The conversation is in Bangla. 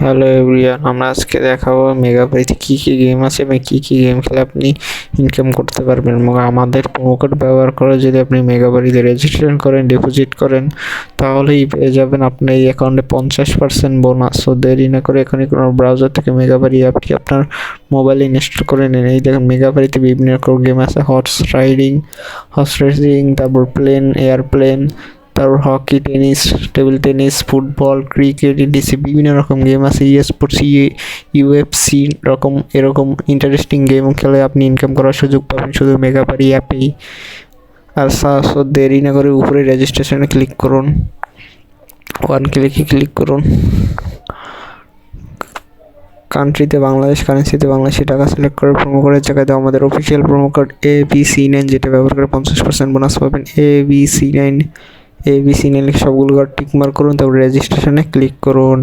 হ্যালো এভরিওয়ান, আমরা আজকে দেখাবো মেগাবাইতে কী কী গেম আছে এবং কী কী গেম খেলে আপনি ইনকাম করতে পারবেন এবং আমাদের প্রোমো কোড ব্যবহার করে যদি আপনি মেগাবাড়িতে রেজিস্ট্রেশন করেন, ডিপোজিট করেন, তাহলেই পেয়ে যাবেন আপনার এই অ্যাকাউন্টে 50% বোনাস। সো দেরি না করে এখনই কোনো ব্রাউজার থেকে মেগাবাড়ি অ্যাপটি আপনার মোবাইলে ইনস্টল করে নিন। এই দেখেন মেগাবাড়িতে বিভিন্ন রকম গেম আছে, হর্স রেসিং, তারপর প্লেন, এয়ারপ্লেন, তারপর hockey, tennis, table tennis, football, cricket, etc বিভিন্ন রকম গেম আছে। স্পোর্টস, ইউএফসি এরকম ইন্টারেস্টিং গেম খেলে আপনি ইনকাম করার সুযোগ পাবেন শুধু মেগাবাড়ি অ্যাপেই। আর দেরি না করে উপরে রেজিস্ট্রেশনে ক্লিক করুন, ওয়ান ক্লিকে ক্লিক করুন। কান্ট্রিতে বাংলাদেশ, কারেন্সিতে বাংলাদেশি টাকা সিলেক্ট করে প্রোমো কোডের জায়গায় আমাদের অফিসিয়াল প্রোমো কোড ABC9 যেটা ব্যবহার করে 50% বোনাস পাবেন। ABC9 লিখে সবগুলো টিক মার্ক করুন, তারপর রেজিস্ট্রেশনে ক্লিক করুন।